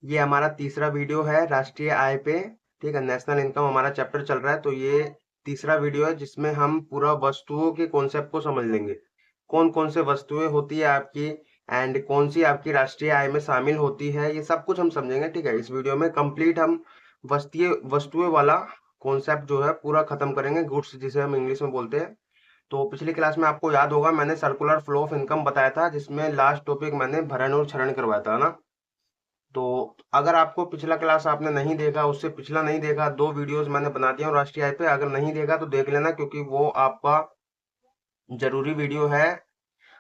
ये हमारा तीसरा वीडियो है राष्ट्रीय आय पे। ठीक है, नेशनल इनकम हमारा चैप्टर चल रहा है, तो ये तीसरा वीडियो है जिसमें हम पूरा वस्तुओं के कॉन्सेप्ट को समझ लेंगे। कौन कौन से वस्तुएं होती है आपकी एंड कौन सी आपकी राष्ट्रीय आय में शामिल होती है, ये सब कुछ हम समझेंगे। ठीक है, इस वीडियो में कंप्लीट हम वस्तुएं वस्तुएं वाला कॉन्सेप्ट जो है पूरा खत्म करेंगे, गुड्स जिसे हम इंग्लिश में बोलते हैं। तो पिछली क्लास में आपको याद होगा मैंने सर्कुलर फ्लो ऑफ इनकम बताया था, जिसमें लास्ट टॉपिक मैंने भरण और क्षरण करवाया था ना। तो अगर आपको पिछला क्लास आपने नहीं देखा, उससे पिछला नहीं देखा, दो वीडियोस मैंने बना दिया हूँ राष्ट्रीय आय पे। अगर नहीं देखा तो देख लेना, क्योंकि वो आपका जरूरी वीडियो है।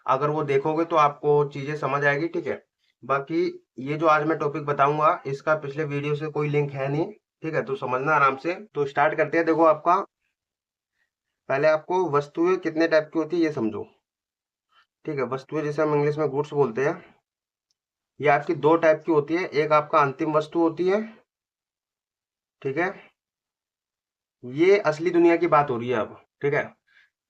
अगर वो देखोगे तो आपको चीजें समझ आएगी। ठीक है, बाकी ये जो आज मैं टॉपिक बताऊंगा इसका पिछले वीडियो से कोई लिंक है नहीं। ठीक है, तो समझना आराम से। तो स्टार्ट करते हैं। देखो, आपका पहले आपको वस्तुएं कितने टाइप की होती है ये समझो। ठीक है, वस्तुएं जैसे हम इंग्लिश में गुड्स बोलते हैं, ये आपकी दो टाइप की होती है। एक आपका अंतिम वस्तु होती है। ठीक है, ये असली दुनिया की बात हो रही है अब। ठीक है,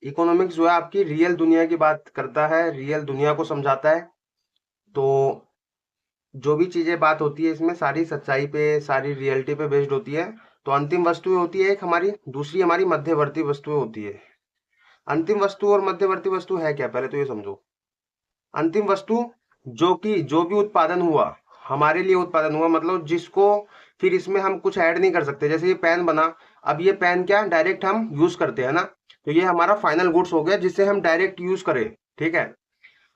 इकोनॉमिक्स जो है आपकी रियल दुनिया की बात करता है, रियल दुनिया को समझाता है। तो जो भी चीजें बात होती है इसमें सारी सच्चाई पे, सारी रियलिटी पे बेस्ड होती है। तो अंतिम वस्तुएं होती है एक हमारी, दूसरी हमारी मध्यवर्ती वस्तुएं होती है। अंतिम वस्तु और मध्यवर्ती वस्तु है क्या, पहले तो ये समझो। अंतिम वस्तु जो भी उत्पादन हुआ, हमारे लिए उत्पादन हुआ, मतलब जिसको फिर इसमें हम कुछ ऐड नहीं कर सकते। जैसे ये पेन बना, अब ये पेन क्या डायरेक्ट हम यूज करते हैं ना, तो ये हमारा फाइनल गुड्स हो गया जिसे हम डायरेक्ट यूज करें। ठीक है,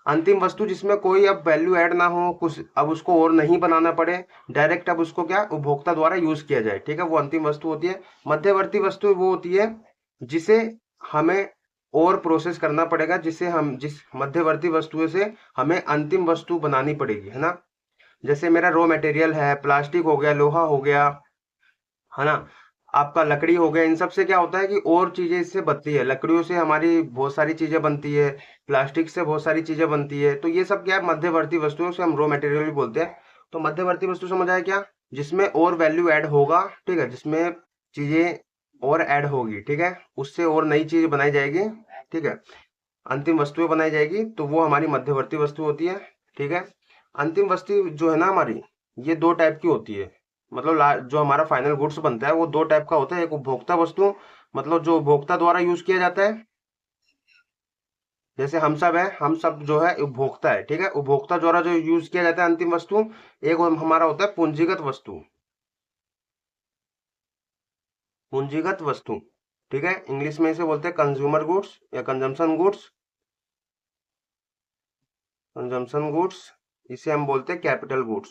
अंतिम वस्तु जिसमें कोई अब वैल्यू ऐड ना हो, कुछ अब उसको और नहीं बनाना पड़े, डायरेक्ट अब उसको क्या उपभोक्ता द्वारा यूज किया जाए। ठीक है, वो अंतिम वस्तु होती है। मध्यवर्ती वस्तु वो होती है जिसे हमें और प्रोसेस करना पड़ेगा, जिसे हम जिस मध्यवर्ती वस्तुओं से हमें अंतिम वस्तु बनानी पड़ेगी, है ना। जैसे मेरा रॉ मटेरियल है, प्लास्टिक हो गया, लोहा हो गया, है ना, आपका लकड़ी हो गया। इन सब से क्या होता है कि और चीजें इससे बनती है। लकड़ियों से हमारी बहुत सारी चीजें बनती है, प्लास्टिक से बहुत सारी चीजें बनती है। तो ये सब क्या है, मध्यवर्ती वस्तुओं से हम रॉ मटेरियल भी बोलते हैं। तो मध्यवर्ती वस्तु समझ आया क्या, जिसमें और वैल्यू ऐड होगा। ठीक है, जिसमें चीजें और ऐड होगी। ठीक है, उससे और नई चीज बनाई जाएगी। ठीक है, अंतिम वस्तुएं बनाई जाएगी, तो वो हमारी मध्यवर्ती वस्तु होती है। ठीक है, अंतिम वस्तु जो है ना हमारी, ये दो टाइप की होती है। मतलब जो हमारा फाइनल गुड्स बनता है वो दो टाइप का होता है। एक उपभोक्ता वस्तु, मतलब जो उपभोक्ता द्वारा यूज किया जाता है। जैसे हम सब है, हम सब जो है उपभोक्ता है। ठीक है, उपभोक्ता द्वारा जो यूज किया जाता है अंतिम वस्तु। एक हमारा होता है पूंजीगत वस्तु। पूंजीगत वस्तु, ठीक है, इंग्लिश में इसे बोलते हैं कंज्यूमर गुड्स या कंजम्पशन गुड्स। कंजम्पशन गुड्स, इसे हम बोलते हैं कैपिटल गुड्स।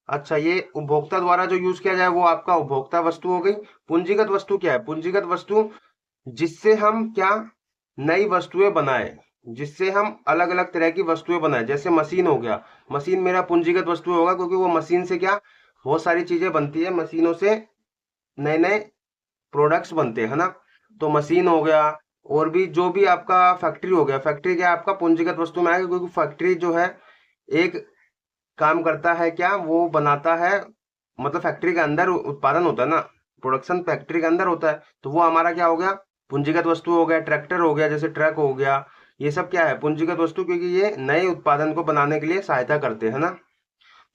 अच्छा, ये उपभोक्ता द्वारा जो यूज किया जाए वो आपका उपभोक्ता वस्तु हो गई। पूंजीगत वस्तु क्या है, पूंजीगत वस्तु जिससे हम क्या नई वस्तुएं बनाए, जिससे हम अलग अलग तरह की वस्तुएं बनाए। जैसे मशीन हो गया, मशीन मेरा पूंजीगत वस्तु होगा, क्योंकि वो मशीन से क्या बहुत सारी चीजें बनती है, मशीनों से नए नए प्रोडक्ट्स बनते हैं, है ना। तो मशीन हो गया, और भी जो भी आपका फैक्ट्री हो गया, फैक्ट्री क्या आपका पूंजीगत वस्तु में आएगा, क्योंकि फैक्ट्री जो है एक काम करता है क्या, वो बनाता है, मतलब फैक्ट्री के अंदर उत्पादन होता है ना, प्रोडक्शन फैक्ट्री के अंदर होता है। तो वो हमारा क्या हो गया, पूंजीगत वस्तु हो गया। ट्रैक्टर हो गया, जैसे ट्रक हो गया, ये सब क्या है पूंजीगत वस्तु, क्योंकि ये नए उत्पादन को बनाने के लिए सहायता करते हैं ना।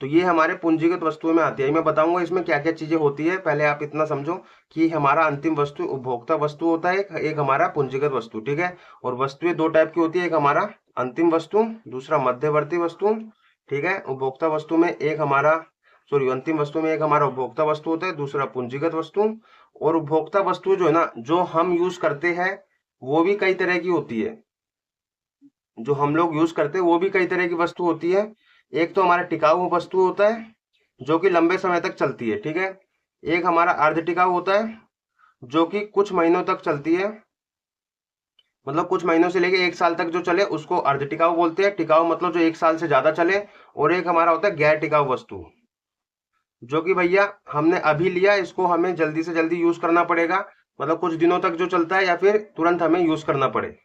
तो ये हमारे पूंजीगत वस्तुओं में आती है। मैं बताऊंगा इसमें क्या क्या चीजें होती है। पहले आप इतना समझो कि हमारा अंतिम वस्तु उपभोक्ता वस्तु होता है, एक हमारा पूंजीगत वस्तु। ठीक है, और वस्तुएं दो टाइप की होती है, एक हमारा अंतिम वस्तु, दूसरा मध्यवर्ती वस्तु। ठीक है, उपभोक्ता वस्तु में एक हमारा, सॉरी, अंतिम वस्तु में एक हमारा उपभोक्ता वस्तु होता है, दूसरा पूंजीगत वस्तु। और उपभोक्ता वस्तु जो है ना, जो हम यूज करते हैं, वो भी कई तरह की होती है। जो हम लोग यूज करते हैं वो भी कई तरह की वस्तु होती है। एक तो हमारा टिकाऊ वस्तु होता है, जो कि लंबे समय तक चलती है। ठीक है, एक हमारा अर्ध टिकाऊ होता है, जो कि कुछ महीनों तक चलती है, मतलब कुछ महीनों से लेके एक साल तक जो चले उसको अर्ध टिकाऊ बोलते हैं। टिकाऊ मतलब जो एक साल से ज्यादा चले। और एक हमारा होता है गैर टिकाऊ वस्तु, जो कि भैया हमने अभी लिया, इसको हमें जल्दी से जल्दी यूज करना पड़ेगा, मतलब कुछ दिनों तक जो चलता है या फिर तुरंत हमें यूज करना पड़े,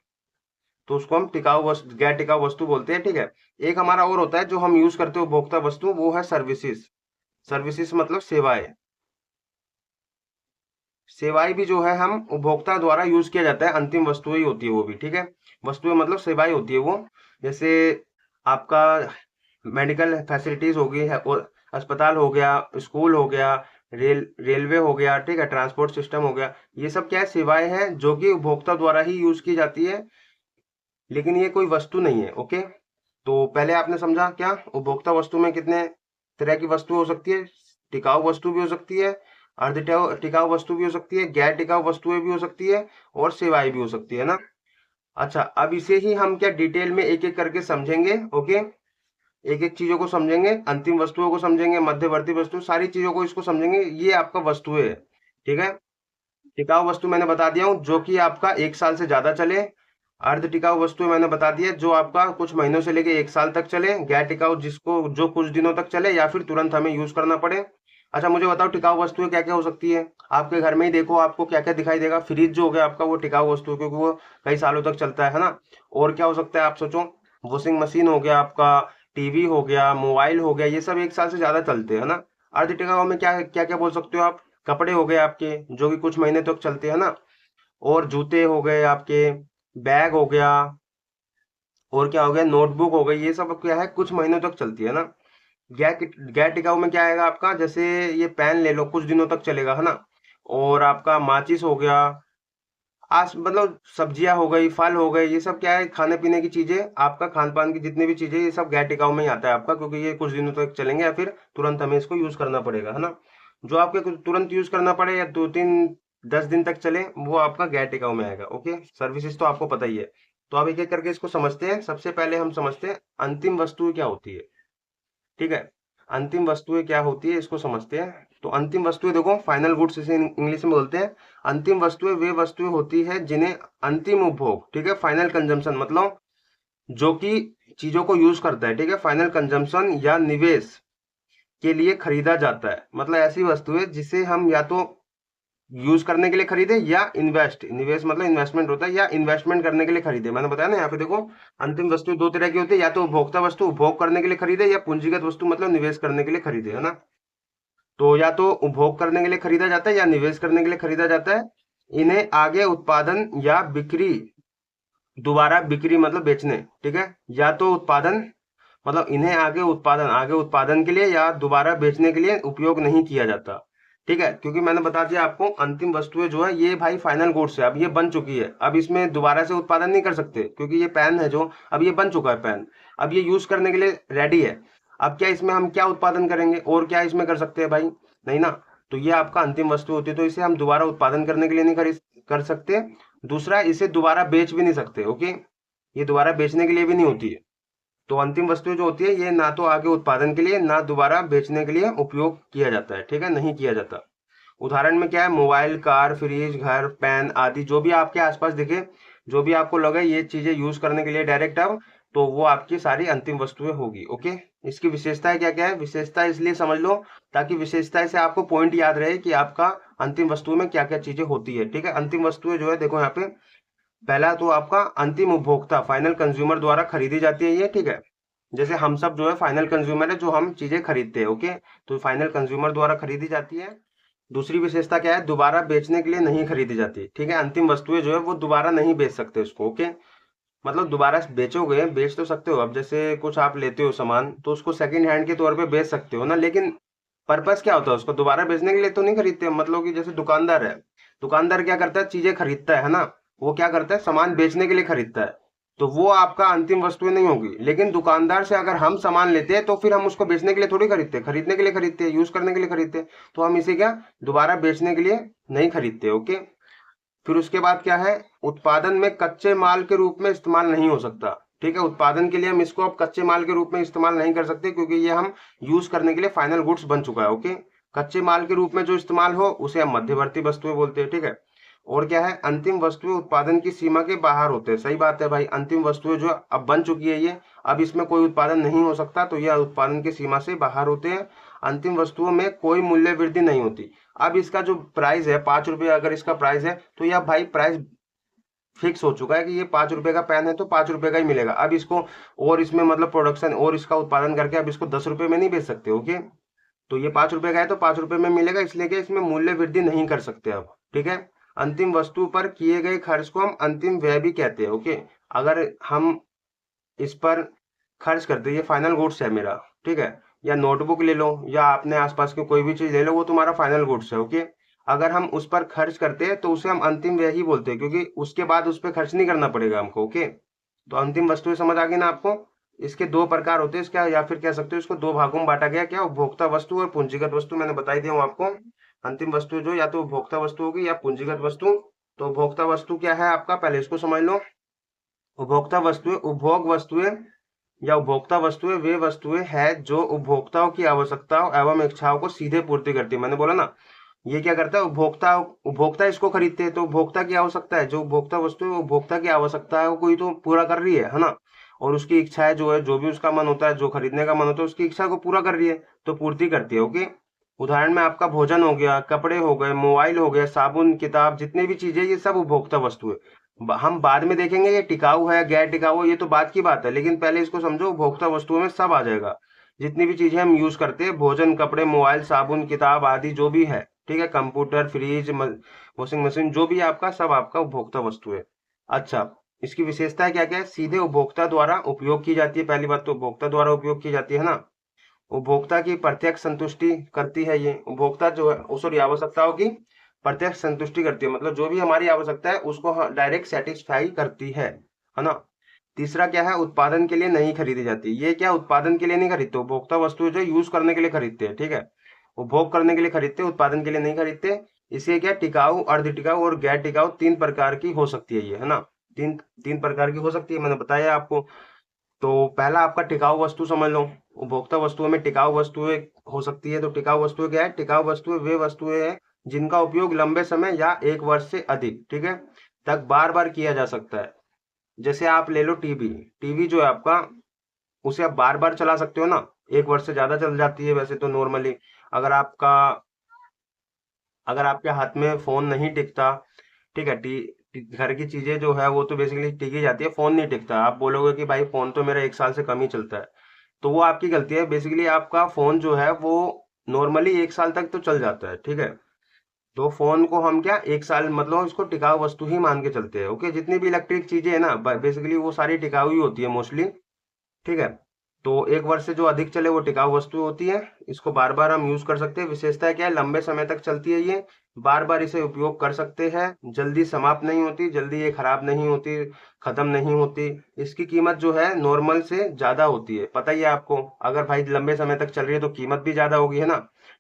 तो उसको हम टिकाऊ वस्तु, गैर टिकाऊ वस्तु बोलते हैं। ठीक है, एक हमारा और होता है जो हम यूज करते हैं उपभोक्ता वस्तु, वो है सर्विसेज। सर्विसेज मतलब सेवाएं। सेवाएं भी जो है हम उपभोक्ता द्वारा यूज किया जाता है, अंतिम वस्तुएं ही होती है वो भी। ठीक है, वस्तुएं मतलब सेवाएं होती है वो। जैसे आपका मेडिकल फैसिलिटीज होगी है, और अस्पताल हो गया, स्कूल हो गया, रेलवे हो गया, ठीक है, ट्रांसपोर्ट सिस्टम हो गया। ये सब क्या है, सेवाएं हैं जो कि उपभोक्ता द्वारा ही यूज की जाती है, लेकिन ये कोई वस्तु नहीं है। ओके, तो पहले आपने समझा क्या, उपभोक्ता वस्तु में कितने तरह की वस्तु हो सकती है। टिकाऊ वस्तु भी हो सकती है, अर्ध टिकाऊ वस्तु भी हो सकती है, गैर टिकाऊ वस्तुएं भी हो सकती है, और सेवाएं भी हो सकती है ना। अच्छा, अब इसे ही हम क्या डिटेल में एक एक करके समझेंगे। ओके, एक एक चीजों को समझेंगे, अंतिम वस्तुओं को समझेंगे, मध्यवर्ती वस्तु, सारी चीजों को इसको समझेंगे। ये आपका वस्तुएं है, ठीक है। टिकाऊ वस्तु मैंने बता दिया हूँ, जो कि आपका 1 साल से ज्यादा चले। अर्ध टिकाऊ वस्तु मैंने बता दिया, जो आपका कुछ महीनों से लेके 1 साल तक चले। गैर टिकाऊ जिसको जो कुछ दिनों तक चले या फिर तुरंत हमें यूज करना पड़े। अच्छा, मुझे बताओ टिकाऊ वस्तुएं क्या क्या हो सकती है। आपके घर में ही देखो, आपको क्या क्या दिखाई देगा। फ्रिज जो हो गया आपका, वो टिकाऊ वस्तु है, क्योंकि वो कई सालों तक चलता है ना। और क्या हो सकता है आप सोचो, वॉशिंग मशीन हो गया आपका, टीवी हो गया, मोबाइल हो गया, ये सब 1 साल से ज्यादा चलते हैं ना। अर्ध टिकाऊ में क्या क्या क्या बोल सकते हो आप, कपड़े हो गए आपके, जो कि कुछ महीने तक चलते हैं ना। और जूते हो गए आपके, बैग हो गया, और क्या हो गया, नोटबुक हो गई, ये सब क्या है, कुछ महीनों तक चलती है ना। गैर टिकाऊ में क्या आएगा आपका, जैसे ये पेन ले लो, कुछ दिनों तक चलेगा, है ना। और आपका माचिस हो गया, आस मतलब सब्जियां हो गई, फल हो गए, ये सब क्या है, खाने पीने की चीजें, आपका खान पान की जितनी भी चीजें, ये सब गैर टिकाऊ में ही आता है आपका, क्योंकि ये कुछ दिनों तक चलेंगे या फिर तुरंत हमें इसको यूज करना पड़ेगा, है ना। जो आपके तुरंत यूज करना पड़े या 2 3 10 दिन तक चले, वो आपका गैर टिकाऊ में आएगा। ओके, सर्विसेज तो आपको पता ही है। तो अब एक एक करके इसको समझते हैं। सबसे पहले हम समझते हैं अंतिम वस्तु क्या होती है, ठीक है। अंतिम वस्तुएं क्या होती है, इसको समझते हैं। तो अंतिम वस्तुएं देखो, फाइनल गुड्स इसे इंग्लिश में बोलते हैं। अंतिम वस्तुएं वे वस्तुएं होती है जिन्हें अंतिम उपभोग, ठीक है, फाइनल कंजम्पशन, मतलब जो कि चीजों को यूज करता है, ठीक है, फाइनल कंजम्पशन या निवेश के लिए खरीदा जाता है। मतलब ऐसी वस्तु है जिसे हम या तो यूज करने के लिए खरीदे, या निवेश मतलब इन्वेस्टमेंट होता है, या इन्वेस्टमेंट करने के लिए खरीदे। मैंने बताया ना, यहाँ पे देखो, अंतिम वस्तु दो तरह की होती है, या तो उपभोक्ता वस्तु उपभोग करने के लिए खरीदे, या पूंजीगत वस्तु मतलब निवेश करने के लिए खरीदे, है ना। तो या तो उपभोग करने के लिए खरीदा जाता है, या निवेश करने के लिए खरीदा जाता है। इन्हें आगे उत्पादन या बिक्री, दोबारा बिक्री मतलब बेचने, ठीक है, या तो उत्पादन, मतलब इन्हें आगे उत्पादन के लिए या दोबारा बेचने के लिए उपयोग नहीं किया जाता, ठीक है। क्योंकि मैंने बता दिया आपको, अंतिम वस्तुएं जो है ये भाई फाइनल गुड्स है, अब ये बन चुकी है, अब इसमें दोबारा से उत्पादन नहीं कर सकते, क्योंकि ये पेन है जो, अब ये बन चुका है पेन, अब ये यूज करने के लिए रेडी है। अब क्या इसमें हम क्या उत्पादन करेंगे, और क्या इसमें कर सकते हैं भाई, नहीं ना। तो ये आपका अंतिम वस्तु होती है, तो इसे हम दोबारा उत्पादन करने के लिए नहीं कर सकते। दूसरा, इसे दोबारा बेच भी नहीं सकते। ओके, ये दोबारा बेचने के लिए भी नहीं होती है। तो अंतिम वस्तु जो होती है, ये ना तो आगे उत्पादन के लिए, ना दोबारा बेचने के लिए उपयोग किया जाता है, ठीक है, नहीं किया जाता। उदाहरण में क्या है, मोबाइल, कार, फ्रिज, घर, पेन आदि, जो भी आपके आसपास दिखे, जो भी आपको लगे ये चीजें यूज करने के लिए डायरेक्ट अब, तो वो आपकी सारी अंतिम वस्तुएं होगी। ओके, इसकी विशेषताएं क्या क्या है, विशेषता इसलिए समझ लो ताकि विशेषता से आपको पॉइंट याद रहे कि आपका अंतिम वस्तु में क्या क्या चीजें होती है, ठीक है। अंतिम वस्तुएं जो है, देखो यहाँ पे, पहला तो आपका अंतिम उपभोक्ता, फाइनल कंज्यूमर द्वारा खरीदी जाती है ये, ठीक है। जैसे हम सब जो है फाइनल कंज्यूमर है, जो हम चीजें खरीदते हैं। ओके, तो फाइनल कंज्यूमर द्वारा खरीदी जाती है। दूसरी विशेषता क्या है, दोबारा बेचने के लिए नहीं खरीदी जाती, ठीक है। अंतिम वस्तुएं जो है वो दोबारा नहीं बेच सकते उसको। ओके, मतलब दोबारा बेचोगे, बेच तो सकते हो। अब जैसे कुछ आप लेते हो सामान, तो उसको सेकंड हैंड के तौर पे बेच सकते हो ना, लेकिन पर्पस क्या होता है, उसको दोबारा बेचने के लिए तो नहीं खरीदते। मतलब कि जैसे दुकानदार है, दुकानदार क्या करता है, चीजें खरीदता है ना, वो क्या करता है, सामान बेचने के लिए खरीदता है। तो वो आपका अंतिम वस्तु नहीं होगी। लेकिन दुकानदार से अगर हम सामान लेते हैं, तो फिर हम उसको बेचने के लिए थोड़ी खरीदते, खरीदने के लिए खरीदते हैं, यूज करने के लिए खरीदते हैं। तो हम इसे क्या, दोबारा बेचने के लिए नहीं खरीदते। ओके, फिर उसके बाद क्या है, उत्पादन में कच्चे माल के रूप में इस्तेमाल नहीं हो सकता, ठीक है। उत्पादन के लिए हम इसको अब कच्चे माल के रूप में इस्तेमाल नहीं कर सकते, क्योंकि ये हम यूज करने के लिए फाइनल गुड्स बन चुका है। ओके, कच्चे माल के रूप में जो इस्तेमाल हो उसे हम मध्यवर्ती वस्तुएं बोलते हैं, ठीक है। और क्या है, अंतिम वस्तुएं उत्पादन की सीमा के बाहर होते हैं। सही बात है भाई, अंतिम वस्तुएं जो अब बन चुकी है ये, अब इसमें कोई उत्पादन नहीं हो सकता, तो यह उत्पादन की सीमा से बाहर होते हैं। अंतिम वस्तुओं में कोई मूल्य वृद्धि नहीं होती। अब इसका जो प्राइस है, 5 रुपये अगर इसका प्राइस है, तो यह भाई प्राइस फिक्स हो चुका है कि ये 5 रुपए का पेन है तो 5 रुपए का ही मिलेगा। अब इसको और इसमें मतलब प्रोडक्शन और इसका उत्पादन करके अब इसको 10 रुपए में नहीं बेच सकते। ओके, तो ये 5 रुपए का है तो 5 रुपए में मिलेगा, इसलिए कि इसमें मूल्य वृद्धि नहीं कर सकते अब, ठीक है। अंतिम वस्तु पर किए गए खर्च को हम अंतिम व्यय भी कहते हैं। ओके, अगर हम इस पर खर्च करते हो, ये फाइनल गुड्स है मेरा, ठीक है। या नोटबुक ले लो या अपने आसपास की कोई भी चीज ले लो, वो तुम्हारा फाइनल गुड्स है, ओके। अगर हम उस पर खर्च करते हैं तो उसे हम अंतिम व्यय ही बोलते हैं, क्योंकि उसके बाद उस पर खर्च नहीं करना पड़ेगा हमको, ओके। तो अंतिम वस्तुएं समझ आ गई ना आपको। इसके दो प्रकार होते हैं इसका, या फिर कह सकते हो इसको दो भागों में बांटा गया, क्या उपभोक्ता वस्तु और पूंजीगत वस्तु, मैंने बताई दिया हूँ आपको। अंतिम वस्तु जो या तो उपभोक्ता वस्तु होगी या पूंजीगत वस्तु। तो उपभोक्ता वस्तु क्या है आपका, पहले इसको समझ लो। उपभोक्ता वस्तुएं, उपभोग वस्तुएं या उपभोक्ता वस्तुएं वे वस्तुएं हैं जो उपभोक्ताओं की आवश्यकताओं एवं इच्छाओं को सीधे पूर्ति करती है। मैंने बोला ना, ये क्या करता है, उपभोक्ता उपभोक्ता इसको खरीदते हैं, तो उपभोक्ता की आवश्यकता है, जो उपभोक्ता वस्तु है उपभोक्ता की आवश्यकताओं को ही तो पूरा कर रही है ना। और उसकी इच्छाएं जो है, जो भी उसका मन होता है, जो खरीदने का मन होता है, उसकी इच्छा को पूरा कर रही है, तो पूर्ति करती है, ओके। उदाहरण में आपका भोजन हो गया, कपड़े हो गए, मोबाइल हो गया, साबुन, किताब, जितने भी चीजें, ये सब उपभोक्ता वस्तु है। हम बाद में देखेंगे ये टिकाऊ है गैर टिकाऊ है, ये तो बात की बात है, लेकिन पहले इसको समझो, उपभोक्ता वस्तुओं में सब आ जाएगा। जितनी भी चीजें हम यूज करते हैं, भोजन, कपड़े, मोबाइल, साबुन, किताब आदि जो भी है, ठीक है, कंप्यूटर, फ्रिज, वॉशिंग मशीन, जो भी है आपका, सब आपका उपभोक्ता वस्तु है। अच्छा, इसकी विशेषता क्या क्या है, सीधे उपभोक्ता द्वारा उपयोग की जाती है, पहली बात तो उपभोक्ता द्वारा उपयोग की जाती है ना। उपभोक्ता की प्रत्यक्ष संतुष्टि करती है, ये उपभोक्ता जो है सॉरी आवश्यकताओं की प्रत्यक्ष संतुष्टि करती है, मतलब जो भी हमारी आवश्यकता है उसको डायरेक्ट सेटिस्फाई करती है ना। तीसरा क्या है, उत्पादन के लिए नहीं खरीदी जाती, ये क्या उत्पादन के लिए नहीं खरीदते, उपभोक्ता वस्तु जो यूज करने के लिए खरीदते हैं, ठीक है, उपभोग करने के लिए खरीदते हैं, उत्पादन के लिए नहीं खरीदते। इसे क्या टिकाऊ, अर्ध टिकाऊ और गैर टिकाऊ तीन प्रकार की हो सकती है ये, है ना। तीन तीन प्रकार की हो सकती है, मैंने बताया आपको। तो पहला आपका टिकाऊ वस्तु समझ लो। उपभोक्ता वस्तुओं में टिकाऊ वस्तुएं हो सकती है, तो टिकाऊ वस्तुएं क्या है, टिकाऊ वस्तुएं वे वस्तुएं हैं जिनका उपयोग लंबे समय या एक वर्ष से अधिक, ठीक है, तक बार बार किया जा सकता है। जैसे आप ले लो टीवी, टीवी जो है आपका, उसे आप बार बार चला सकते हो ना, एक वर्ष से ज्यादा चल जाती है वैसे तो नॉर्मली। अगर आपका अगर आपके हाथ में फोन नहीं टिकता, ठीक है, घर की चीजें जो है वो तो बेसिकली टिक ही जाती है, फोन नहीं टिकता। आप बोलोगे कि भाई फोन तो मेरा एक साल से कम ही चलता है, तो वो आपकी गलती है। बेसिकली आपका फोन जो है वो नॉर्मली एक साल तक तो चल जाता है, ठीक है। तो फोन को हम क्या एक साल मतलब इसको टिकाऊ वस्तु ही मान के चलते हैं, ओके। जितनी भी इलेक्ट्रिक चीजें है ना, बेसिकली वो सारी टिकाऊ ही होती है मोस्टली, ठीक है। तो एक वर्ष से जो अधिक चले वो टिकाऊ वस्तु होती है, इसको बार बार हम यूज कर सकते हैं। विशेषता क्या है, लंबे समय तक चलती है ये, बार बार इसे उपयोग कर सकते हैं, जल्दी समाप्त नहीं होती, जल्दी ये खराब नहीं होती, खत्म नहीं होती। इसकी कीमत जो है नॉर्मल से ज्यादा होती है, पता ही है आपको। अगर भाई लंबे समय तक चल रही है तो कीमत भी ज्यादा होगी, है ना।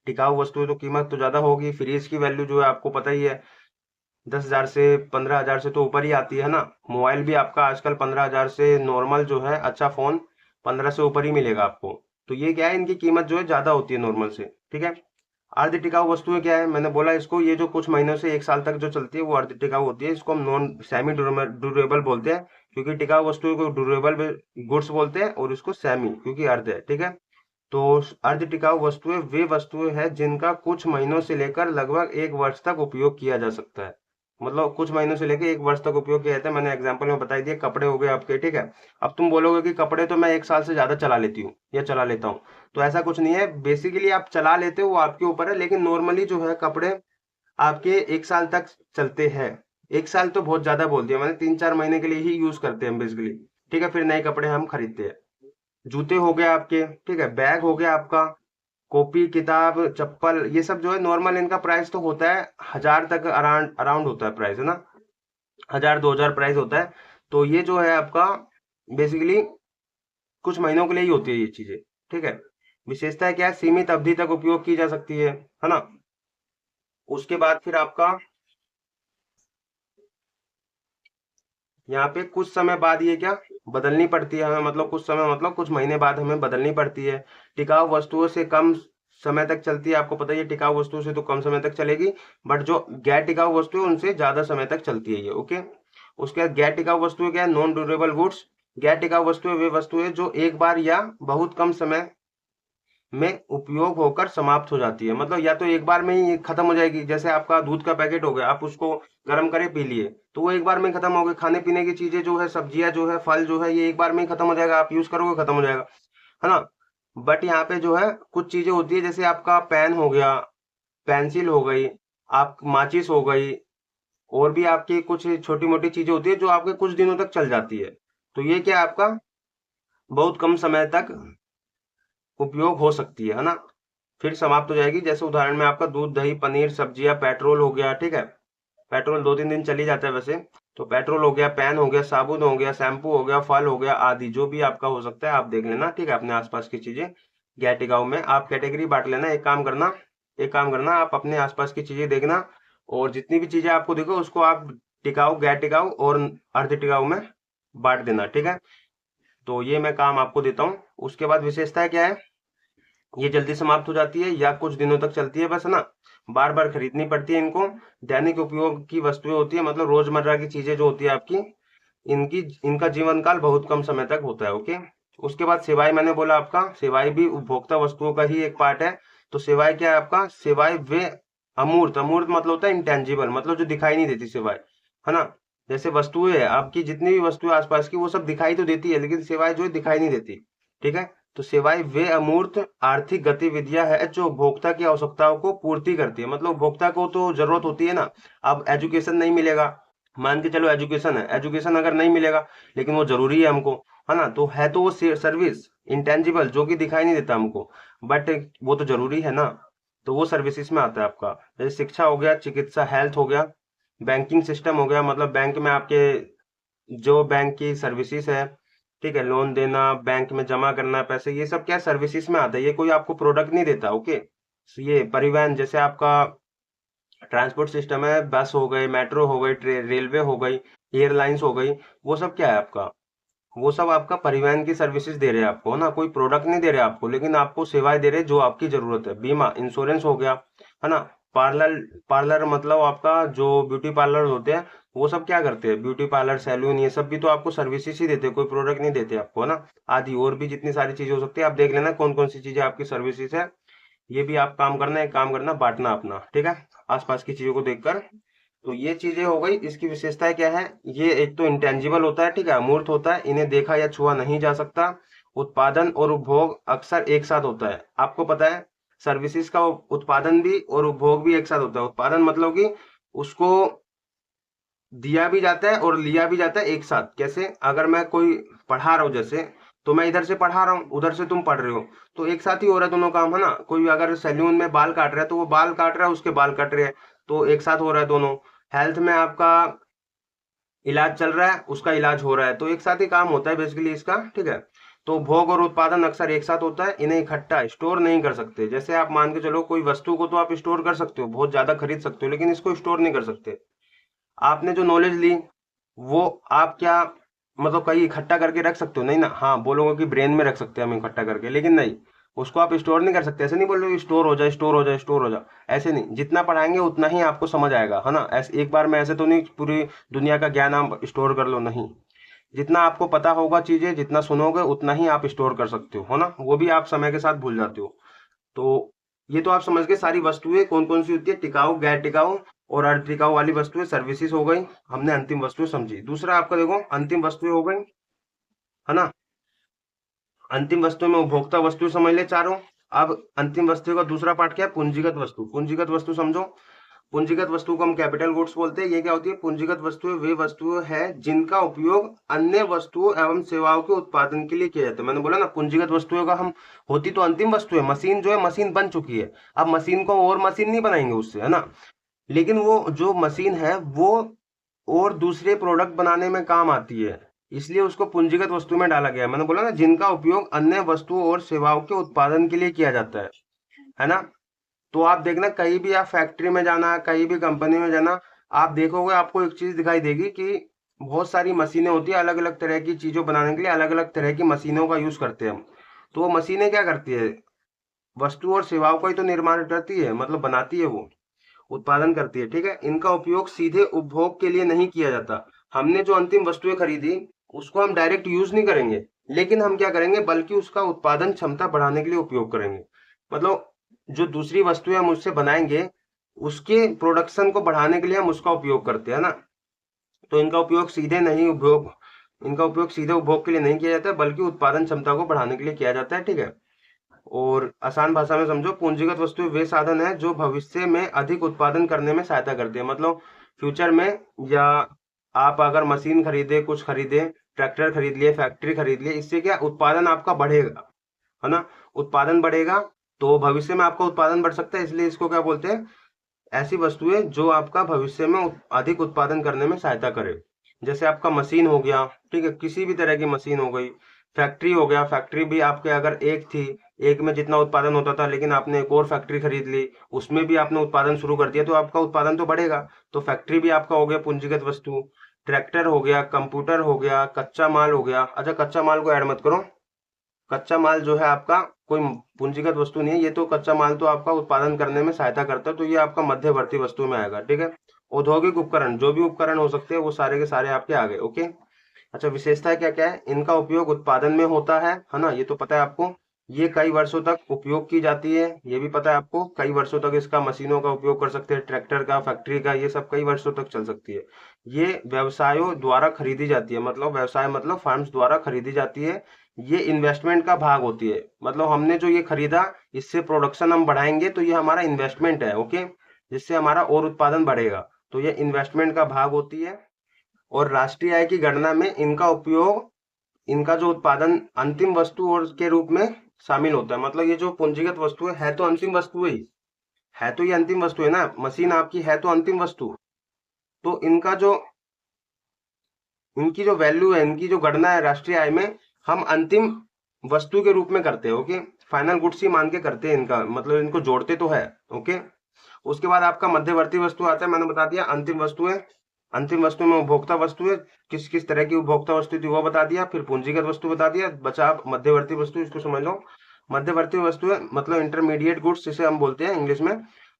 टिकाऊ वस्तु है तो कीमत तो ज्यादा होगी। फ्रिज की वैल्यू जो है आपको पता ही है, 10,000 से 15,000 से तो ऊपर ही आती है ना। मोबाइल भी आपका आजकल 15,000 से, नॉर्मल जो है अच्छा फोन 15 से ऊपर ही मिलेगा आपको। तो ये क्या है, इनकी कीमत जो है ज्यादा होती है नॉर्मल से, ठीक है। अर्ध टिकाऊ वस्तुएं क्या है, मैंने बोला इसको, ये जो कुछ महीनों से एक साल तक जो चलती है वो अर्ध टिकाऊ होती है। इसको हम नॉन सेमी ड्यूरेबल बोलते हैं, क्योंकि टिकाऊ वस्तुओं को ड्यूरेबल गुड्स बोलते हैं, और इसको सेमी क्योंकि अर्ध है, ठीक है। तो अर्ध टिकाऊ वस्तुएं वे वस्तुएं हैं जिनका कुछ महीनों से लेकर लगभग एक वर्ष तक उपयोग किया जा सकता है। मतलब कुछ महीनों से लेकर एक वर्ष तक उपयोग किया जाता है। मैंने एग्जांपल में बता दिया, कपड़े हो गए आपके, ठीक है। अब तुम बोलोगे कि कपड़े तो मैं एक साल से ज्यादा चला लेती हूँ या चला लेता हूँ, तो ऐसा कुछ नहीं है। बेसिकली आप चला लेते हो वो आपके ऊपर है, लेकिन नॉर्मली जो है कपड़े आपके एक साल तक चलते हैं। एक साल तो बहुत ज्यादा बोल दिया मैंने, 3-4 महीने के लिए ही यूज करते हैं हम बेसिकली, ठीक है। फिर नए कपड़े हम खरीदते हैं। जूते हो गए आपके, ठीक है, बैग हो गया आपका, कॉपी, किताब, चप्पल, ये सब जो है नॉर्मल इनका प्राइस तो होता है 1,000 तक, अराउंड अराउंड होता है प्राइस, है ना। 1,000-2,000 प्राइस होता है। तो ये जो है आपका बेसिकली कुछ महीनों के लिए ही होती है ये चीजें, ठीक है। विशेषता क्या है, सीमित अवधि तक उपयोग की जा सकती है ना। उसके बाद फिर आपका यहाँ पे कुछ समय बाद ये क्या बदलनी पड़ती है हमें, मतलब कुछ समय मतलब कुछ महीने बाद हमें बदलनी पड़ती है। टिकाऊ वस्तुओं से कम समय तक चलती है, आपको पता ही है, टिकाऊ वस्तुओं से तो कम समय तक चलेगी, बट जो गैर टिकाऊ वस्तु है उनसे ज्यादा समय तक चलती है ये, ओके। उसके बाद गैर टिकाऊ वस्तुएं क्या है, नॉन ड्यूरेबल गुड्स। गैर टिकाऊ वस्तुएं वे वस्तुएं जो एक बार या बहुत कम समय में उपयोग होकर समाप्त हो जाती है, मतलब या तो एक बार में ही खत्म हो जाएगी। जैसे आपका दूध का पैकेट हो गया, आप उसको गर्म करे पी लिए तो वो एक बार में ही खत्म हो गए। खाने पीने की चीजें जो है, सब्जियां जो है, फल जो है, ये एक बार में ही खत्म हो जाएगा, आप यूज करोगे खत्म हो जाएगा, है ना। बट यहाँ पे जो है कुछ चीजें होती है, जैसे आपका पेन हो गया, पेंसिल हो गई, आप माचिस हो गई, और भी आपकी कुछ छोटी मोटी चीजें होती है जो आपके कुछ दिनों तक चल जाती है। तो ये क्या है आपका बहुत कम समय तक उपयोग हो सकती है ना, फिर समाप्त हो जाएगी। जैसे उदाहरण में आपका दूध, दही, पनीर, सब्जियां, पेट्रोल हो गया, ठीक है। पेट्रोल 2-3 दिन चली जाता है वैसे। तो पेट्रोल हो गया, पेन हो गया, साबुन हो गया, शैम्पू हो गया, फल हो गया आदि, जो भी आपका हो सकता है आप देख लेना, ठीक है। अपने आसपास की चीजें गैर टिकाऊ में आप कैटेगरी बांट लेना। एक काम करना आप अपने आसपास की चीजें देखना, और जितनी भी चीजें आपको देखो उसको आप टिकाऊ, गैर टिकाऊ और अर्ध टिकाऊ में बांट देना, ठीक है। तो ये मैं काम आपको देता हूँ। उसके बाद विशेषताएं क्या है, ये जल्दी समाप्त हो जाती है या कुछ दिनों तक चलती है बस ना, बार बार खरीदनी पड़ती है इनको। दैनिक उपयोग की वस्तुएं होती है, मतलब रोजमर्रा की चीजें जो होती है आपकी, इनकी इनका जीवन काल बहुत कम समय तक होता है, ओके। उसके बाद सेवाएं, मैंने बोला आपका सेवाएं भी उपभोक्ता वस्तुओं का ही एक पार्ट है। तो सेवाएं क्या है आपका, सेवाएं वे अमूर्त, अमूर्त मतलब होता है इंटेंजिबल, मतलब जो दिखाई नहीं देती सेवाएं, है ना। जैसे वस्तुएं है आपकी, जितनी भी वस्तुएं आसपास की, वो सब दिखाई तो देती है, लेकिन सेवाएं जो है दिखाई नहीं देती, ठीक है। तो सेवाएं वे अमूर्त आर्थिक गतिविधियां है जो उपभोक्ता की आवश्यकताओं को पूर्ति करती है। मतलब उपभोक्ता को तो जरूरत होती है ना। अब एजुकेशन नहीं मिलेगा, मान के चलो एजुकेशन है, एजुकेशन अगर नहीं मिलेगा, लेकिन वो जरूरी है हमको, है ना। तो है तो वो सर्विस इंटेंजिबल, जो कि दिखाई नहीं देता हमको, बट वो तो जरूरी है ना। तो वो सर्विसेज में आता है आपका। जैसे शिक्षा हो गया, चिकित्सा, हेल्थ हो गया, बैंकिंग सिस्टम हो गया, मतलब बैंक में आपके जो बैंक की सर्विसेज है, ठीक है, लोन देना, बैंक में जमा करना पैसे, ये सब क्या सर्विसेज में आता है, ये कोई आपको प्रोडक्ट नहीं देता, ओके। ये परिवहन, जैसे आपका ट्रांसपोर्ट सिस्टम है, बस हो गई, मेट्रो हो गई, रेलवे हो गई, एयरलाइंस हो गई, वो सब क्या है आपका, वो सब आपका परिवहन की सर्विसेज दे रहे हैं आपको, है ना। कोई प्रोडक्ट नहीं दे रहे आपको, लेकिन आपको सेवाएं दे रहे हैं जो आपकी जरूरत है। बीमा, इंश्योरेंस हो गया, है ना। पार्लर, पार्लर मतलब आपका जो ब्यूटी पार्लर होते हैं, वो सब क्या करते हैं, ब्यूटी पार्लर, सैलून, ये सब भी तो आपको सर्विसेज ही देते हैं, कोई प्रोडक्ट नहीं देते आपको, है ना। आदि और भी जितनी सारी चीजें हो सकती है, आप देख लेना कौन कौन सी चीजें आपकी सर्विसेज है। ये भी आप काम करना, एक काम करना, बांटना अपना, ठीक है, आसपास की चीजों को देखकर। तो ये चीजें हो गई। इसकी विशेषताएं क्या है, ये एक तो इंटेंजिबल होता है, ठीक है, अमूर्त होता है, इन्हें देखा या छुआ नहीं जा सकता। उत्पादन और उपभोग अक्सर एक साथ होता है, आपको पता है। सर्विसेज का उत्पादन भी और उपभोग भी एक साथ होता है। उत्पादन मतलब कि उसको दिया भी जाता है और लिया भी जाता है एक साथ। कैसे, अगर मैं कोई पढ़ा रहा हूँ जैसे, तो मैं इधर से पढ़ा रहा हूँ, उधर से तुम पढ़ रहे हो, तो एक साथ ही हो रहा है दोनों काम, है ना। कोई अगर सैलून में बाल काट रहा है, तो वो बाल काट रहा है, उसके बाल कट रहे हैं, तो एक साथ हो रहा है दोनों। हेल्थ में आपका इलाज चल रहा है, उसका इलाज हो रहा है, तो एक साथ ही काम होता है बेसिकली इसका, ठीक है। तो भोग और उत्पादन अक्सर एक साथ होता है, इन्हें इकट्ठा स्टोर नहीं कर सकते। जैसे आप मान के चलो, कोई वस्तु को तो आप स्टोर कर सकते हो, बहुत ज्यादा खरीद सकते हो, लेकिन इसको स्टोर नहीं कर सकते। आपने जो नॉलेज ली, वो आप क्या, मतलब कहीं इकट्ठा करके रख सकते हो, नहीं ना। हाँ, बोलोगे कि ब्रेन में रख सकते हैं हम इकट्ठा करके, लेकिन नहीं, उसको आप स्टोर नहीं कर सकते। ऐसे नहीं बोल रहे स्टोर हो जाए, स्टोर हो जाए, स्टोर हो जाए, ऐसे नहीं। जितना पढ़ाएंगे उतना ही आपको समझ आएगा, है ना। ऐसे एक बार में ऐसे तो नहीं पूरी दुनिया का ज्ञान आप स्टोर कर लो, नहीं। जितना आपको पता होगा चीजें, जितना सुनोगे उतना ही आप स्टोर कर सकते हो, है ना। वो भी आप समय के साथ भूल जाते हो। तो ये तो आप समझ गए सारी वस्तुएं कौन कौन सी होती है, टिकाऊ, गैर टिकाऊ और अर्ध टिकाऊ वाली वस्तुएं, सर्विसेज हो गई। हमने अंतिम वस्तुएं समझी। दूसरा आपका देखो, अंतिम वस्तुएं हो गई, है ना। अंतिम वस्तु में उपभोक्ता वस्तु समझ ले चारों। अब अंतिम वस्तु का दूसरा पार्ट क्या है, पूंजीगत वस्तु। पूंजीगत वस्तु समझो। पूंजीगत वस्तु को हम कैपिटल गुड्स बोलते हैं। ये क्या होती है, पूंजीगत वस्तुएं वे वस्तुएं हैं जिनका उपयोग अन्य वस्तुओं एवं सेवाओं के उत्पादन के लिए किया जाता है। मैंने बोला ना, पूंजीगत वस्तुओं का हम, होती तो अंतिम वस्तु है। मशीन जो है, मशीन बन चुकी है, अब मशीन को और मशीन नहीं बनाएंगे उससे, है ना। लेकिन वो जो मशीन है, वो और दूसरे प्रोडक्ट बनाने में काम आती है, इसलिए उसको पूंजीगत वस्तु में डाला गया है। मैंने बोला ना, जिनका उपयोग अन्य वस्तुओं और सेवाओं के उत्पादन के लिए किया जाता है ना। तो आप देखना, कहीं भी आप फैक्ट्री में जाना, कहीं भी कंपनी में जाना, आप देखोगे आपको एक चीज दिखाई देगी कि बहुत सारी मशीनें होती है, अलग अलग तरह की चीजों बनाने के लिए अलग अलग तरह की मशीनों का यूज करते हैं हम। तो वो मशीनें क्या करती है, वस्तु और सेवाओं का ही तो निर्माण करती है, मतलब बनाती है, वो उत्पादन करती है, ठीक है। इनका उपयोग सीधे उपभोग के लिए नहीं किया जाता। हमने जो अंतिम वस्तुएं खरीदी, उसको हम डायरेक्ट यूज नहीं करेंगे, लेकिन हम क्या करेंगे, बल्कि उसका उत्पादन क्षमता बढ़ाने के लिए उपयोग करेंगे। मतलब जो दूसरी वस्तुएं हम उससे बनाएंगे, उसके प्रोडक्शन को बढ़ाने के लिए हम उसका उपयोग करते हैं ना। तो इनका उपयोग सीधे उपभोग के लिए नहीं किया जाता है, बल्कि उत्पादन क्षमता को बढ़ाने के लिए किया जाता है, ठीक है। और आसान भाषा में समझो, पूंजीगत वस्तुएं वे साधन है जो भविष्य में अधिक उत्पादन करने में सहायता करते हैं। मतलब फ्यूचर में, या आप अगर मशीन खरीदे, कुछ खरीदे, ट्रैक्टर खरीद लिए, फैक्ट्री खरीद लिए, इससे क्या उत्पादन आपका बढ़ेगा, है ना। उत्पादन बढ़ेगा तो भविष्य में आपका उत्पादन बढ़ सकता है, इसलिए इसको क्या बोलते हैं, ऐसी वस्तुएं जो आपका भविष्य में अधिक उत्पादन करने में सहायता करे। जैसे आपका मशीन हो गया, ठीक है, किसी भी तरह की मशीन हो गई। फैक्ट्री हो गया, फैक्ट्री भी आपके अगर एक थी, एक में जितना उत्पादन होता था, लेकिन आपने एक और फैक्ट्री खरीद ली, उसमें भी आपने उत्पादन शुरू कर दिया, तो आपका उत्पादन तो बढ़ेगा। तो फैक्ट्री भी आपका हो गया पूंजीगत वस्तु। ट्रैक्टर हो गया, कंप्यूटर हो गया, कच्चा माल हो गया। अच्छा, कच्चा माल को ऐड मत करो, कच्चा माल जो है आपका कोई पूंजीगत वस्तु नहीं है, ये तो कच्चा माल तो आपका उत्पादन करने में सहायता करता है, तो ये आपका मध्यवर्ती वस्तु में आएगा, ठीक है। औद्योगिक उपकरण, जो भी उपकरण हो सकते हैं वो सारे के सारे आपके आ गए, ओके। अच्छा, विशेषता क्या क्या है, इनका उपयोग उत्पादन में होता है ना, ये तो पता है आपको। ये कई वर्षों तक उपयोग की जाती है, ये भी पता है आपको। कई वर्षों तक इसका मशीनों का उपयोग कर सकते हैं, ट्रैक्टर का, फैक्ट्री का, ये सब कई वर्षों तक चल सकती है। ये व्यवसायों द्वारा खरीदी जाती है, मतलब व्यवसाय मतलब फर्म्स द्वारा खरीदी जाती है। ये इन्वेस्टमेंट का भाग होती है, मतलब हमने जो ये खरीदा, इससे प्रोडक्शन हम बढ़ाएंगे तो ये हमारा इन्वेस्टमेंट है, ओके, जिससे हमारा और उत्पादन बढ़ेगा, तो ये इन्वेस्टमेंट का भाग होती है। और राष्ट्रीय आय की गणना में इनका उपयोग, इनका जो उत्पादन अंतिम वस्तु और के रूप में शामिल होता है। मतलब ये जो पूंजीगत वस्तु है तो अंतिम वस्तु ही है, तो ये अंतिम वस्तु है ना, मशीन आपकी है तो अंतिम वस्तु। तो इनका जो, इनकी जो वैल्यू है, इनकी जो गणना है राष्ट्रीय आय में, हम अंतिम वस्तु के रूप में करते हैं, ओके। फाइनल गुड्स ही मान के करते हैं इनका, मतलब इनको जोड़ते तो है, ओके। उसके बाद आपका मध्यवर्ती वस्तु आता है, मैंने बता दिया अंतिम वस्तु है। अंतिम वस्तु में उपभोक्ता वस्तु है, किस किस तरह की उपभोक्ता वस्तु थी वो बता दिया, फिर पूंजीगत वस्तु बता दिया, बचा मध्यवर्ती वस्तु, इसको समझ लो। मध्यवर्ती वस्तु है मतलब इंटरमीडिएट गुड्स जिसे हम बोलते हैं इंग्लिश में।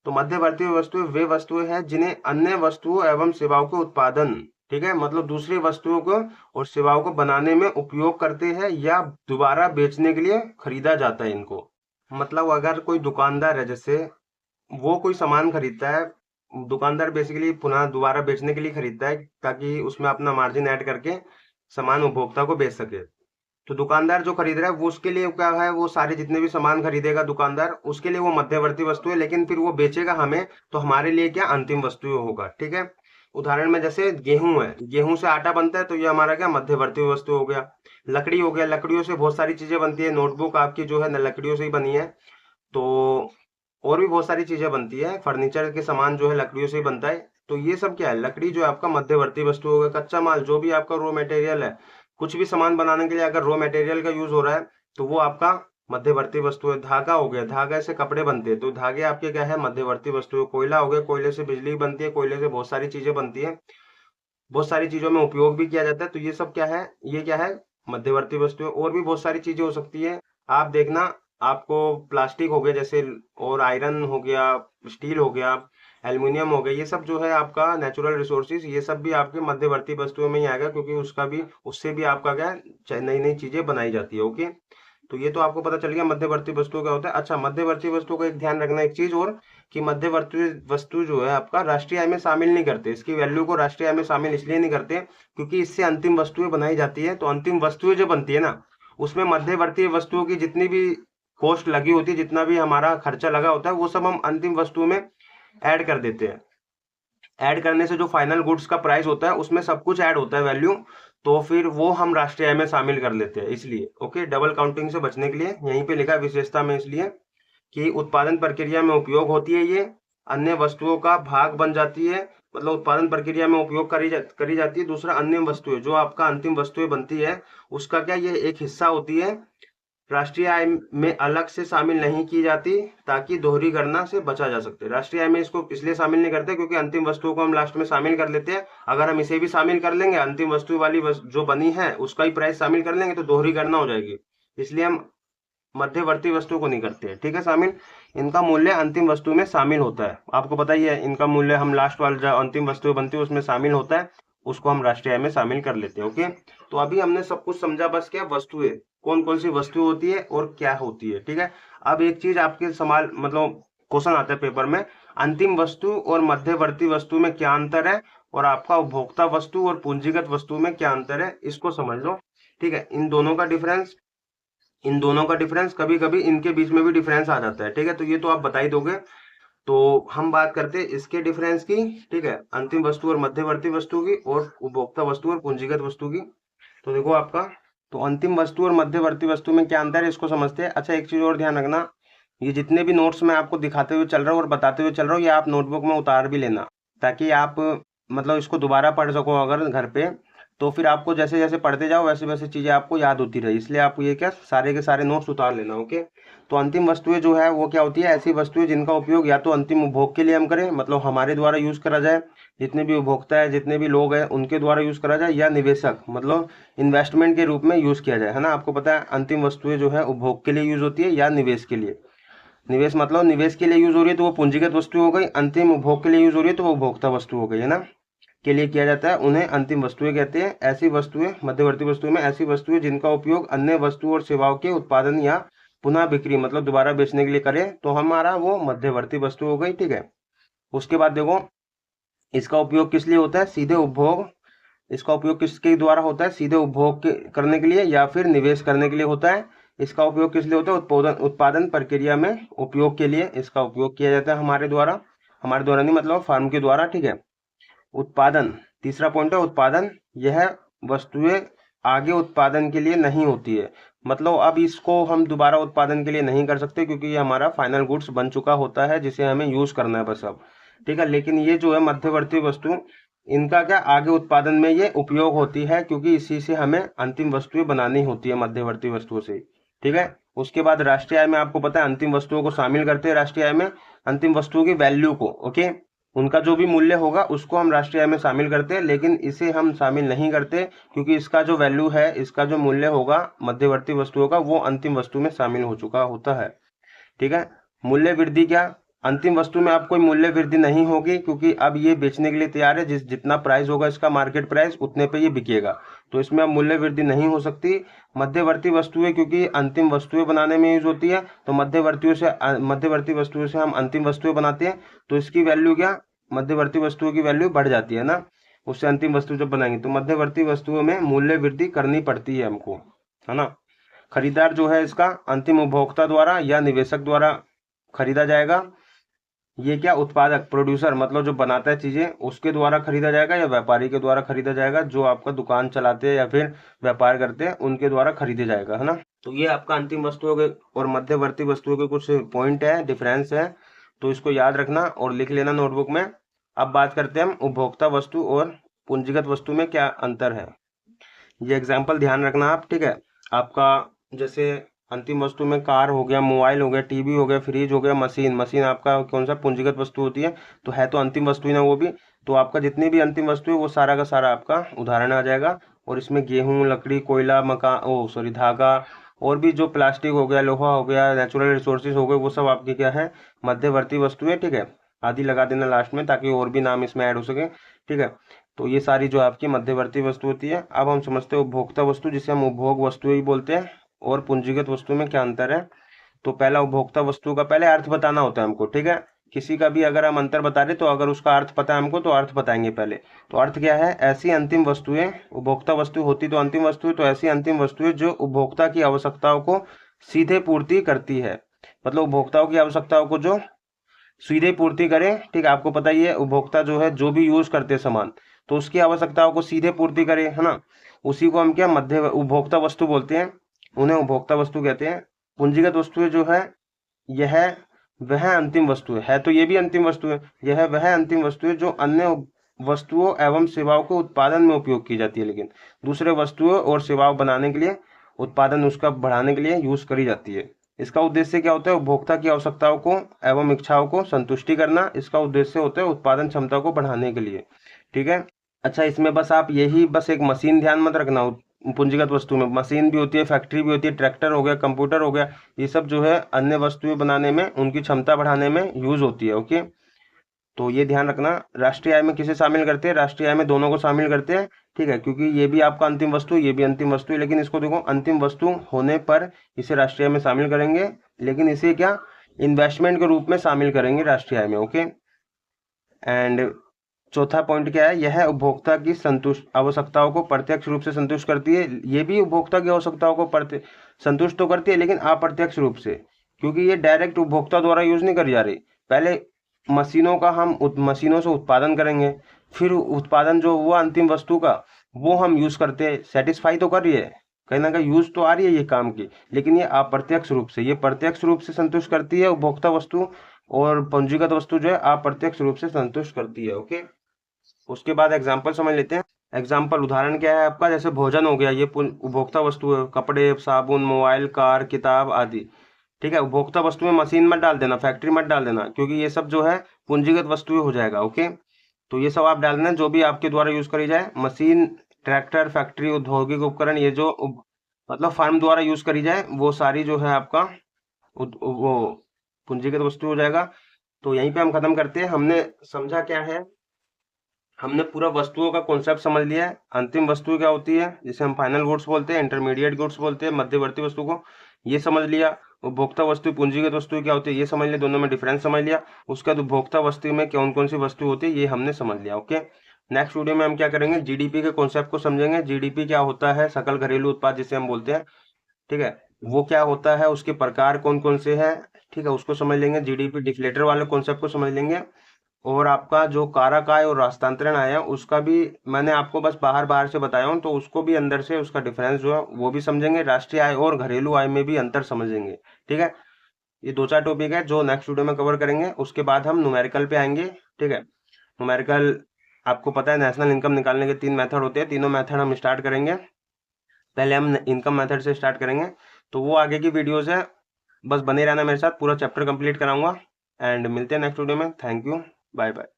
तो मध्यवर्ती वस्तुएं वे वस्तुएं हैं जिन्हें अन्य वस्तुओं एवं सेवाओं के उत्पादन, ठीक है, मतलब दूसरी वस्तुओं को और सेवाओं को बनाने में उपयोग करते हैं या दोबारा बेचने के लिए खरीदा जाता है इनको। मतलब अगर कोई दुकानदार है, जैसे वो कोई सामान खरीदता है, दुकानदार बेसिकली पुनः दोबारा बेचने के लिए खरीदता है ताकि उसमें अपना मार्जिन ऐड करके सामान उपभोक्ता को बेच सके। तो दुकानदार जो खरीद रहा है वो, उसके लिए क्या है, वो सारे जितने भी सामान खरीदेगा दुकानदार, उसके लिए वो मध्यवर्ती वस्तु है, लेकिन फिर वो बेचेगा हमें, तो हमारे लिए क्या अंतिम वस्तु होगा, ठीक है। उदाहरण में जैसे गेहूं है, गेहूं से आटा बनता है, तो ये हमारा क्या मध्यवर्ती वस्तु हो गया। लकड़ी हो गया, लकड़ियों से बहुत सारी चीजें बनती है, नोटबुक आपकी जो है न लकड़ियों से ही बनी है। तो और भी बहुत सारी चीजें बनती है, फर्नीचर के सामान जो है लकड़ियों से ही बनता है। तो ये सब क्या है, लकड़ी जो है आपका मध्यवर्ती वस्तु हो गया। कच्चा माल जो भी आपका रॉ मटेरियल है, कुछ भी सामान बनाने के लिए अगर रॉ मटेरियल का यूज हो रहा है तो वो आपका मध्यवर्ती वस्तु है। धागा हो गया, धागा से कपड़े बनते हैं, तो धागे आपके क्या है, मध्यवर्ती वस्तु है। कोयला हो गया, कोयले से बिजली बनती है, कोयले से बहुत सारी चीजें बनती है, बहुत सारी चीजों में उपयोग भी किया जाता है। तो ये सब क्या है, ये क्या है, मध्यवर्ती वस्तु है। और भी बहुत सारी चीजें हो सकती है, आप देखना। आपको प्लास्टिक हो गया जैसे, और आयरन हो गया, स्टील हो गया, एल्युमिनियम हो गया, ये सब जो है आपका नेचुरल रिसोर्सेज, ये सब भी आपके मध्यवर्ती वस्तुओं में ही आएगा, क्योंकि उसका भी, उससे भी आपका क्या है, नई नई चीजें बनाई जाती है, ओके। तो ये तो आपको पता चल गया मध्यवर्ती वस्तु क्या होता है। अच्छा, मध्यवर्ती वस्तु का एक ध्यान रखना एक चीज और, कि मध्यवर्ती वस्तु जो है आपका राष्ट्रीय आय में शामिल नहीं करते, इसकी वैल्यू को राष्ट्रीय आय में शामिल इसलिए नहीं करते क्योंकि इससे अंतिम वस्तुएं बनाई जाती है। तो अंतिम वस्तुएं जो बनती है ना, उसमें मध्यवर्ती वस्तुओं की जितनी भी कॉस्ट लगी होती है, जितना भी हमारा खर्चा लगा होता है, वो सब हम अंतिम वस्तु में ऐड कर देते हैं। ऐड करने से जो फाइनल गुड्स का प्राइस होता है उसमें सब कुछ ऐड होता है, वैल्यू, तो फिर वो हम राष्ट्रीय आय में शामिल कर लेते हैं, इसलिए, ओके। डबल काउंटिंग से बचने के लिए यहीं पे लिखा विशेषता में, इसलिए कि उत्पादन प्रक्रिया में उपयोग होती है, ये अन्य वस्तुओं का भाग बन जाती है, मतलब उत्पादन प्रक्रिया में उपयोग करी जाती है। दूसरा, अन्य वस्तुएं जो आपका अंतिम वस्तुएं बनती है, उसका क्या, ये एक हिस्सा होती है, राष्ट्रीय आय में अलग से शामिल नहीं की जाती ताकि दोहरी गणना से बचा जा सकते। राष्ट्रीय आय में इसको इसलिए शामिल नहीं करते क्योंकि अंतिम वस्तुओं को हम लास्ट में शामिल कर लेते हैं। अगर हम इसे भी शामिल कर लेंगे, अंतिम वस्तु वाली जो बनी है उसका ही प्राइस शामिल कर लेंगे, तो दोहरी गणना हो जाएगी, इसलिए हम मध्यवर्ती वस्तु को नहीं करते हैं, ठीक है शामिल। इनका मूल्य अंतिम वस्तु में शामिल होता है, आपको पता ही है, इनका मूल्य हम लास्ट वाला जो अंतिम वस्तु बनती है उसमें शामिल होता है, उसको हम राष्ट्रीय आय में शामिल कर लेते हैं, ओके। तो अभी हमने सब कुछ समझा, बस क्या वस्तुएं, कौन कौन सी वस्तु होती है और क्या होती है, ठीक है। अब एक चीज आपके सवाल, मतलब क्वेश्चन आता है पेपर में, अंतिम वस्तु और मध्यवर्ती वस्तु में क्या अंतर है, और आपका उपभोक्ता वस्तु और पूंजीगत वस्तु में क्या अंतर है, इसको समझ लो, ठीक है। इन दोनों का डिफरेंस कभी कभी इनके बीच में भी डिफरेंस आ जाता है, ठीक है, तो ये तो आप बता ही दोगे। तो हम बात करते हैं इसके डिफरेंस की, ठीक है, अंतिम वस्तु और मध्यवर्ती वस्तु की, और उपभोक्ता वस्तु और पूंजीगत वस्तु की। तो देखो आपका, तो अंतिम वस्तु और मध्यवर्ती वस्तु में क्या अंतर है इसको समझते हैं। अच्छा, एक चीज और ध्यान रखना, ये जितने भी नोट्स मैं आपको दिखाते हुए चल रहा हूँ और बताते हुए चल रहा हूँ, ये आप नोटबुक में उतार भी लेना, ताकि आप मतलब इसको दोबारा पढ़ सको अगर घर पे, तो फिर आपको जैसे जैसे पढ़ते जाओ वैसे वैसे चीजें आपको याद होती रही। इसलिए आप ये क्या सारे के सारे नोट्स उतार लेना। ओके। तो अंतिम वस्तुएं जो है वो क्या होती है, ऐसी वस्तुएं जिनका उपयोग या तो अंतिम उपभोग के लिए हम करें, मतलब हमारे द्वारा यूज करा जाए, जितने भी उपभोक्ता है जितने भी लोग हैं उनके द्वारा यूज करा जाए, या निवेशक मतलब इन्वेस्टमेंट के रूप में यूज किया जाए, है ना। आपको पता है अंतिम वस्तुएं जो है उपभोग के लिए यूज होती है या निवेश के लिए। निवेश मतलब निवेश के लिए यूज हो रही है तो वो पूंजीगत वस्तु हो गई, अंतिम उपभोग के लिए यूज हो रही है तो वो उपभोक्ता वस्तु हो गई, है ना। के लिए किया जाता है, उन्हें अंतिम वस्तुएं कहते हैं। ऐसी वस्तुएं मध्यवर्ती वस्तुएं में ऐसी वस्तुएं जिनका उपयोग अन्य वस्तु और सेवाओं के उत्पादन या पुनः बिक्री मतलब दोबारा बेचने के लिए करें तो हमारा वो मध्यवर्ती वस्तु हो गई। ठीक है। उसके बाद देखो, इसका उपयोग किस लिए होता है, सीधे उपभोग। इसका उपयोग किसके द्वारा होता है, सीधे उपभोग करने के लिए या फिर निवेश करने के लिए होता है। इसका उपयोग किस लिए होता है, उत्पादन प्रक्रिया में उपयोग के लिए इसका उपयोग किया जाता है हमारे द्वारा नहीं मतलब फार्म के द्वारा। ठीक है। उत्पादन, तीसरा पॉइंट है उत्पादन। यह वस्तुएं आगे उत्पादन के लिए नहीं होती है, मतलब अब इसको हम दोबारा उत्पादन के लिए नहीं कर सकते क्योंकि ये हमारा फाइनल गुड्स बन चुका होता है जिसे हमें यूज करना है बस अब। ठीक है। लेकिन ये जो है मध्यवर्ती वस्तु, इनका क्या आगे उत्पादन में ये उपयोग होती है क्योंकि इसी से हमें अंतिम वस्तुएं बनानी होती है मध्यवर्ती वस्तुओं से। ठीक है। उसके बाद राष्ट्रीय आय में आपको पता है अंतिम वस्तुओं को शामिल करते हैं राष्ट्रीय आय में, अंतिम वस्तुओं की वैल्यू को। ओके। उनका जो भी मूल्य होगा उसको हम राष्ट्रीय आय में शामिल करते हैं, लेकिन इसे हम शामिल नहीं करते क्योंकि इसका जो वैल्यू है, इसका जो मूल्य होगा मध्यवर्ती वस्तुओं का, वो अंतिम वस्तु में शामिल हो चुका होता है। ठीक है। मूल्य वृद्धि क्या, अंतिम वस्तु में अब कोई मूल्य वृद्धि नहीं होगी क्योंकि अब ये बेचने के लिए तैयार है, जितना प्राइस होगा इसका मार्केट प्राइस उतने पे ये बिकेगा, तो इसमें अब मूल्य वृद्धि नहीं हो सकती। मध्यवर्ती वस्तुएं क्योंकि अंतिम वस्तुएं बनाने में यूज होती है, तो मध्यवर्ती वस्तुओं से हम अंतिम वस्तुएं बनाते हैं, तो इसकी वैल्यू क्या, मध्यवर्ती वस्तुओं की वैल्यू बढ़ जाती है ना, उससे अंतिम वस्तु जब बनाएंगे तो मध्यवर्ती वस्तुओं में मूल्य वृद्धि करनी पड़ती है हमको, है ना। खरीदार जो है इसका अंतिम उपभोक्ता द्वारा या निवेशक द्वारा खरीदा जाएगा। ये क्या, उत्पादक प्रोड्यूसर मतलब जो बनाता है चीजें उसके द्वारा खरीदा जाएगा या व्यापारी के द्वारा खरीदा जाएगा, जो आपका दुकान चलाते हैं या फिर व्यापार करते हैं उनके द्वारा खरीदे जाएगा, है ना। तो ये आपका अंतिम वस्तुओं के और मध्यवर्ती वस्तुओं के कुछ पॉइंट है, डिफरेंस है, तो इसको याद रखना और लिख लेना नोटबुक में। अब बात करते हैं हम उपभोक्ता वस्तु और पूंजीगत वस्तु में क्या अंतर है। ये एग्जाम्पल ध्यान रखना आप। ठीक है। आपका जैसे अंतिम वस्तु में कार हो गया, मोबाइल हो गया, टीवी हो गया, फ्रिज हो गया, मशीन आपका कौन सा पूंजीगत वस्तु होती है, तो है तो अंतिम वस्तु ही ना वो भी। तो आपका जितनी भी अंतिम वस्तु है वो सारा का सारा आपका उदाहरण आ जाएगा, और इसमें गेहूं, लकड़ी, कोयला, धागा, और भी जो प्लास्टिक हो गया, लोहा हो गया, नेचुरल रिसोर्सेज हो गए, वो सब आपके क्या है, मध्यवर्ती वस्तुएं। ठीक है। आदि लगा देना लास्ट में ताकि और भी नाम इसमें ऐड हो सके। ठीक है। तो ये सारी जो आपकी मध्यवर्ती वस्तु होती है। अब हम समझते हैं उपभोक्ता वस्तु, जिसे हम उपभोग वस्तु ही बोलते हैं, और पूंजीगत वस्तु में क्या अंतर है। तो पहला, उपभोक्ता वस्तु का पहले अर्थ बताना होता है हमको। ठीक है। किसी का भी अगर हम अंतर बता रहे तो अगर उसका अर्थ पता है हमको तो अर्थ बताएंगे पहले। तो अर्थ क्या है, ऐसी अंतिम वस्तुएं, उपभोक्ता वस्तु होती तो अंतिम वस्तुएं, तो ऐसी अंतिम वस्तुएं जो उपभोक्ता की आवश्यकताओं को सीधे पूर्ति करती है, मतलब उपभोक्ताओं की आवश्यकताओं को जो सीधे पूर्ति करे। ठीक है। आपको पता ही है उपभोक्ता जो है जो भी यूज करते सामान, तो उसकी आवश्यकताओं को सीधे पूर्ति करे, है ना, उसी को हम क्या मध्य उपभोक्ता वस्तु बोलते हैं, उन्हें उपभोक्ता वस्तु कहते हैं। पूंजीगत वस्तुएं जो है, यह वह अंतिम वस्तु है तो ये भी अंतिम वस्तु है, यह वह अंतिम वस्तु है जो अन्य वस्तुओं एवं सेवाओं के उत्पादन में उपयोग की जाती है, लेकिन दूसरे वस्तुओं और सेवाओं बनाने के लिए, उत्पादन उसका बढ़ाने के लिए यूज करी जाती है। इसका उद्देश्य क्या होता है, उपभोक्ता की आवश्यकताओं को एवं इच्छाओं को संतुष्टि करना। इसका उद्देश्य होता है उत्पादन क्षमता को बढ़ाने के लिए। ठीक है। अच्छा, इसमें बस आप यही बस एक मशीन ध्यान मत रखना, पूंजीगत वस्तु में मशीन भी होती है, फैक्ट्री भी होती है, ट्रैक्टर हो गया, कंप्यूटर हो गया, ये सब जो है अन्य वस्तुएं बनाने में, उनकी क्षमता बढ़ाने में यूज होती है। ओके। तो ये ध्यान रखना। राष्ट्रीय आय में किसे शामिल करते हैं, राष्ट्रीय आय में दोनों को शामिल करते हैं। ठीक है। क्योंकि ये भी आपका अंतिम वस्तु, ये भी अंतिम वस्तु है, लेकिन इसको देखो अंतिम वस्तु होने पर इसे राष्ट्रीय आय में शामिल करेंगे, लेकिन इसे क्या इन्वेस्टमेंट के रूप में शामिल करेंगे राष्ट्रीय आय में। ओके। एंड चौथा पॉइंट क्या है, यह उपभोक्ता की आवश्यकताओं को प्रत्यक्ष रूप से संतुष्ट करती है। ये भी उपभोक्ता की आवश्यकताओं को संतुष्ट तो करती है, लेकिन अप्रत्यक्ष रूप से, क्योंकि ये डायरेक्ट उपभोक्ता द्वारा यूज नहीं करी जा रही। पहले मशीनों का हम मशीनों से उत्पादन करेंगे, फिर उत्पादन जो हुआ अंतिम वस्तु का, वो हम यूज करते हैं, सेटिस्फाई तो कर रही है, कहीं ना कहीं यूज तो आ रही है ये काम की, लेकिन ये अप्रत्यक्ष रूप से, ये प्रत्यक्ष रूप से संतुष्ट करती है उपभोक्ता वस्तु, और पंजीकृत वस्तु जो है अप्रत्यक्ष रूप से संतुष्ट करती है। ओके, उसके बाद एग्जाम्पल समझ लेते हैं। एग्जाम्पल उदाहरण क्या है आपका, जैसे भोजन हो गया, ये उपभोक्ता वस्तु है, कपड़े, साबुन, मोबाइल, कार, किताब आदि। ठीक है, उपभोक्ता वस्तु में मशीन मत डाल देना, फैक्ट्री मत डाल देना, क्योंकि ये सब जो है पूंजीगत वस्तुएं हो जाएगा। ओके, तो ये सब आप डाल देना जो भी आपके द्वारा यूज करी जाए, मशीन, ट्रैक्टर, फैक्ट्री, औद्योगिक उपकरण, ये जो मतलब फर्म द्वारा यूज करी जाए, वो सारी जो है आपका वो पूंजीगत वस्तु हो जाएगा। तो यहीं पे हम खत्म करते हैं। हमने समझा क्या है, हमने पूरा वस्तुओं का कॉन्सेप्ट समझ लिया है। अंतिम वस्तु क्या होती है, जिसे हम फाइनल गुड्स बोलते हैं, इंटरमीडिएट गुड्स बोलते हैं, मध्यवर्ती वस्तु को, ये समझ लिया। उपभोक्ता वस्तु, पूंजीगत वस्तु क्या होती है, ये समझ लिया, दोनों में डिफरेंस समझ लिया। उसके बाद उपभोक्ता वस्तु में कौन कौन सी वस्तु होती है, ये हमने समझ लिया। ओके, नेक्स्ट वीडियो में हम क्या करेंगे, जीडीपी के कॉन्सेप्ट को समझेंगे। जीडीपी क्या होता है, सकल घरेलू उत्पाद जिसे हम बोलते हैं। ठीक है, वो क्या होता है, उसके प्रकार कौन कौन से हैं, ठीक है, उसको समझ लेंगे। जीडीपी डिफ्लेटर वाले कॉन्सेप्ट को समझ लेंगे। और आपका जो कारक आय और हस्तांतरण आय है, उसका भी मैंने आपको बस बाहर बाहर से बताया हूँ, तो उसको भी अंदर से उसका डिफरेंस जो है वो भी समझेंगे। राष्ट्रीय आय और घरेलू आय में भी अंतर समझेंगे। ठीक है, ये दो चार टॉपिक है जो नेक्स्ट वीडियो में कवर करेंगे। उसके बाद हम न्यूमेरिकल पे आएंगे। ठीक है, न्यूमेरिकल आपको पता है नेशनल इनकम निकालने के 3 मेथड होते हैं, तीनों मेथड हम स्टार्ट करेंगे। पहले हम इनकम मेथड से स्टार्ट करेंगे, तो वो आगे की वीडियोस है, बस बने रहना मेरे साथ, पूरा चैप्टर कंप्लीट कराऊंगा। एंड मिलते हैं नेक्स्ट वीडियो में। Thank you, bye bye.